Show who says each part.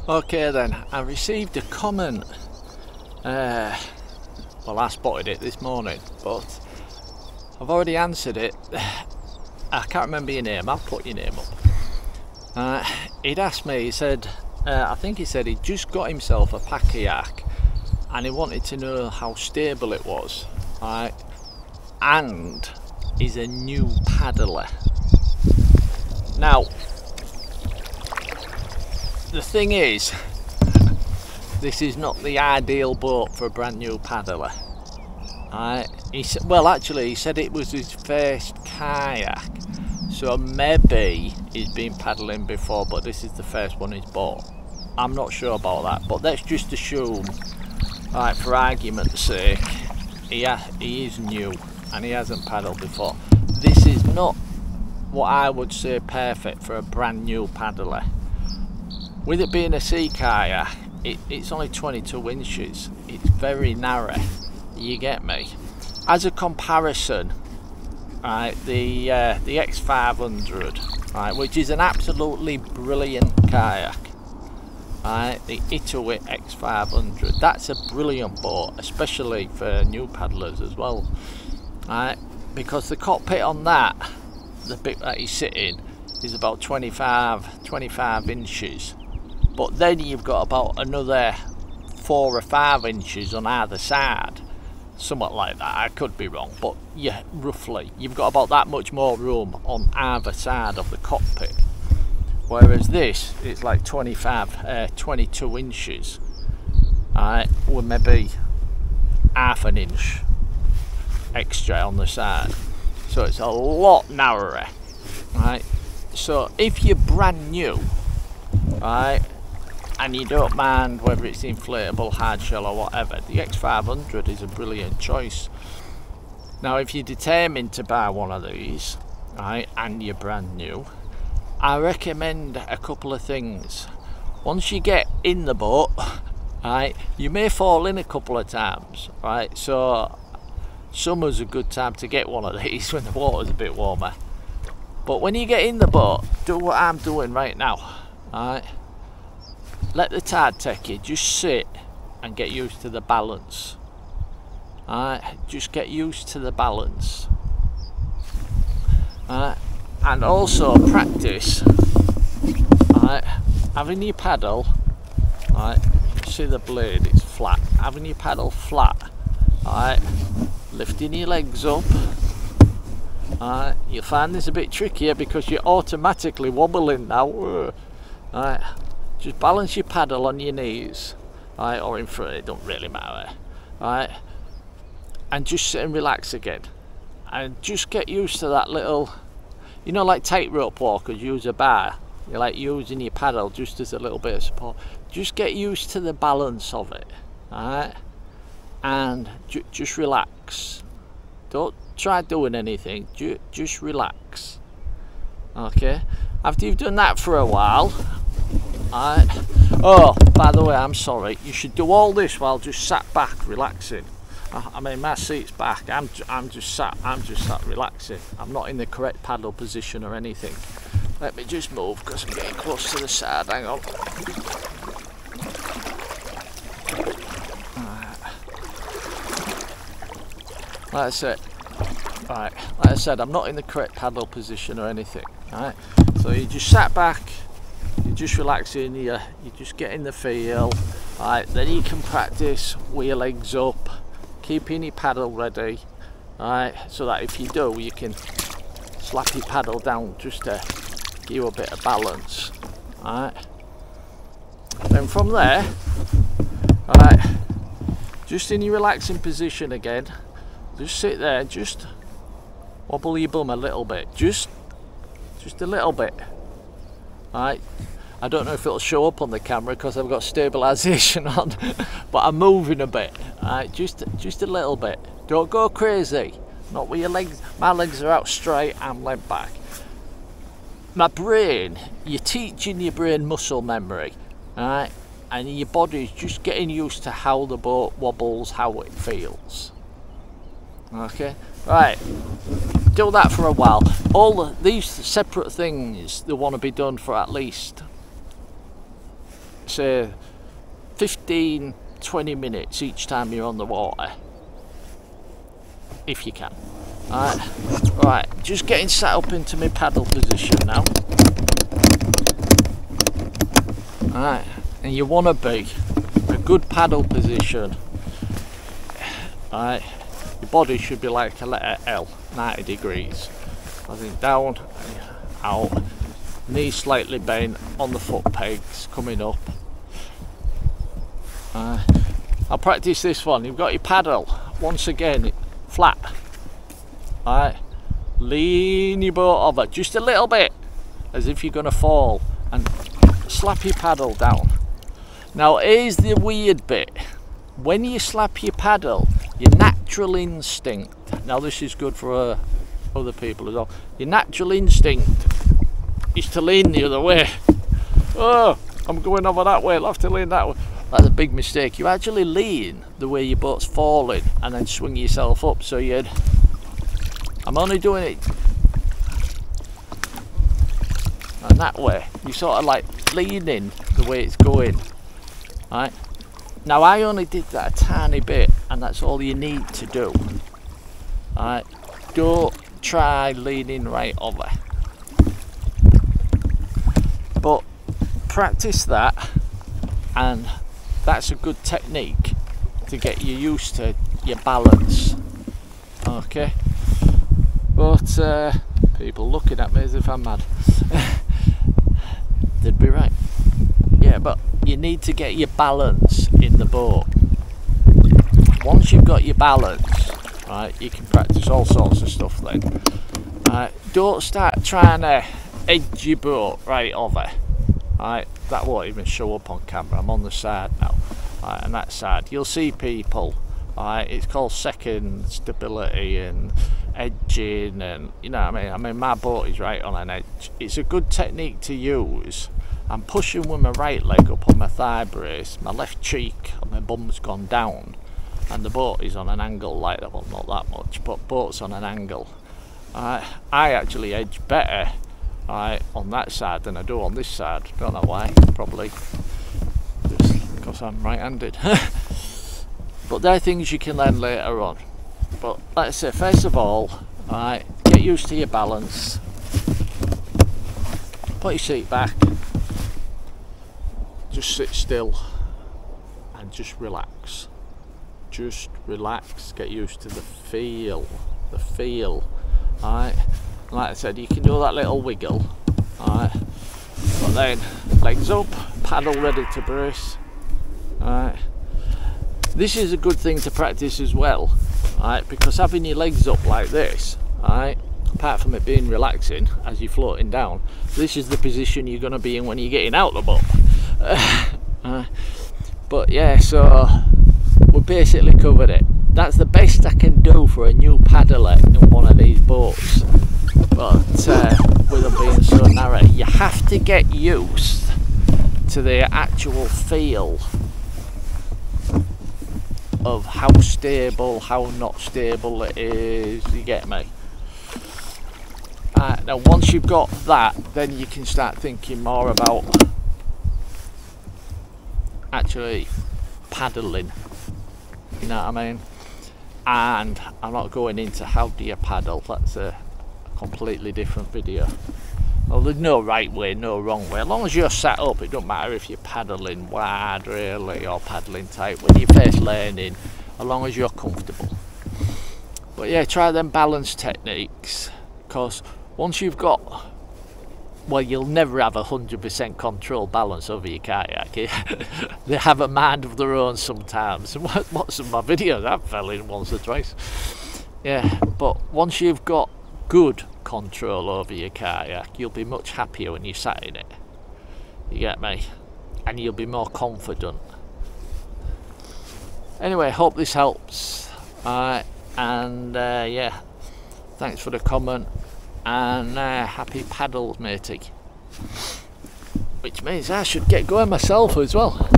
Speaker 1: Okay then, I received a comment. Well, I spotted it this morning, but I've already answered it. I can't remember your name. I'll put your name up. He'd asked me. He said, I think he said he'd just got himself a Pakayak, and he wanted to know how stable it was. Right, and he's a new paddler. Now, the thing is, this is not the ideal boat for a brand new paddler. Well, actually, he said it was his first kayak, so maybe he's been paddling before, but this is the first one he's bought. I'm not sure about that, but let's just assume, right, for argument's sake, he is new and he hasn't paddled before. This is not what I would say perfect for a brand new paddler. With it being a sea kayak, it's only 22 inches. It's very narrow. You get me? As a comparison, right, the X500, right, which is an absolutely brilliant kayak, right, the Ituit X500. That's a brilliant boat, especially for new paddlers as well, right? Because the cockpit on that, the bit that he's sitting, is about 25 inches. But then you've got about another 4 or 5 inches on either side, somewhat like that. I could be wrong, but yeah, roughly you've got about that much more room on either side of the cockpit. Whereas this, it's like 22 inches, with maybe half an inch extra on the side. So it's a lot narrower, right? So if you're brand new, right, and you don't mind whether it's inflatable, hard shell or whatever, the X500 is a brilliant choice. Now if you're determined to buy one of these, right, and you're brand new, I recommend a couple of things. Once you get in the boat, right, you may fall in a couple of times, right, so summer's a good time to get one of these when the water's a bit warmer. But when you get in the boat, do what I'm doing right now, right? Let the tide take you, just sit and get used to the balance. Alright, just get used to the balance. Alright, and also practice, alright, having your paddle, alright, see the blade, it's flat, having your paddle flat, alright, lifting your legs up. Alright, you'll find this a bit trickier because you're automatically wobbling now. Alright, just balance your paddle on your knees, right, or in front, it don't really matter, right, and just sit and relax again, and just get used to that little, you know, like tightrope walkers use a bar, you're like using your paddle just as a little bit of support. Just get used to the balance of it, alright, and just relax. Don't try doing anything, just relax. Okay, after you've done that for a while, oh, by the way, I'm sorry, you should do all this while just sat back relaxing. I mean, my seat's back, I'm just sat relaxing. I'm not in the correct paddle position or anything. Let me just move because I'm getting close to the side. Hang on. That's it. Right, like I said, I'm not in the correct paddle position or anything. Right, so you just sat back, you're just relaxing, you're just getting the feel. Right, then you can practice with your legs up, keeping your paddle ready. Right, so that if you do, you can slap your paddle down just to give you a bit of balance. Right, then from there, right, just in your relaxing position again, just sit there, just wobble your bum a little bit, just a little bit. Right, I don't know if it'll show up on the camera because I've got stabilisation on, but I'm moving a bit. Right, just a little bit. Don't go crazy. Not with your legs. My legs are out straight, I'm leant back. My brain, you're teaching your brain muscle memory, right? And your body's just getting used to how the boat wobbles, how it feels. Okay, right, do that for a while. All these separate things, they want to be done for at least say 15-20 minutes each time you're on the water, if you can. Right, just getting set up into my paddle position now. Alright, and you want to be a good paddle position. Alright, your body should be like a letter L, 90 degrees. I think down, out, knees slightly bent on the foot pegs, coming up. I'll practice this one. You've got your paddle, once again, flat. Alright, lean your boat over just a little bit, as if you're going to fall, and slap your paddle down. Now here's the weird bit. When you slap your paddle, your natural instinct, now this is good for other people as well, your natural instinct is to lean the other way. Oh, I'm going over that way, I'll have to lean that way. That's a big mistake. You actually lean the way your boat's falling and then swing yourself up. So I'm only doing it and that way. You sort of like leaning the way it's going. Right? Now I only did that a tiny bit, and that's all you need to do. Right? Don't try leaning right over. But practice that, and that's a good technique to get you used to your balance. Okay? But people looking at me as if I'm mad. They'd be right. Yeah, but you need to get your balance in the boat. Once you've got your balance, right, you can practice all sorts of stuff then. Don't start trying to edge your boat right over. Right, that won't even show up on camera. I'm on the side now. Right, and that side, you'll see people. Right, it's called second stability and edging, and you know what I mean. I mean, my boat is right on an edge. It's a good technique to use. I'm pushing with my right leg up on my thigh brace. My left cheek and my bum's gone down, and the boat is on an angle like that. Well, not that much, but boat's on an angle. I actually edge better on that side than I do on this side. Don't know why. Probably just because I'm right-handed. But they're things you can learn later on. But let's say, first of all, get used to your balance. Put your seat back. Just sit still and just relax. Just relax. Get used to the feel. The feel. Alright. Like I said, you can do that little wiggle. Alright. But then legs up, paddle ready to brace. Alright. This is a good thing to practice as well, right? Because having your legs up like this, right, apart from it being relaxing as you're floating down, this is the position you're going to be in when you're getting out the boat. But yeah, so we basically covered it. That's the best I can do for a new paddler in one of these boats. But with them being so narrow, you have to get used to the actual feel of how stable, how not stable it is, you get me? Now once you've got that, then you can start thinking more about actually paddling, you know what I mean? And I'm not going into how do you paddle, that's a completely different video. Well, there's no right way, no wrong way. As long as you're set up, it don't matter if you're paddling wide really or paddling tight when you're first learning, as long as you're comfortable. But yeah, try them balance techniques, because once you've got, well, you'll never have 100% control balance over your kayak. They have a mind of their own sometimes. What's in my videos, I've fell in once or twice. Yeah, but once you've got good control over your kayak, you'll be much happier when you're sat in it, you get me, and you'll be more confident. Anyway, hope this helps, and yeah, thanks for the comment, and happy paddles matey, which means I should get going myself as well.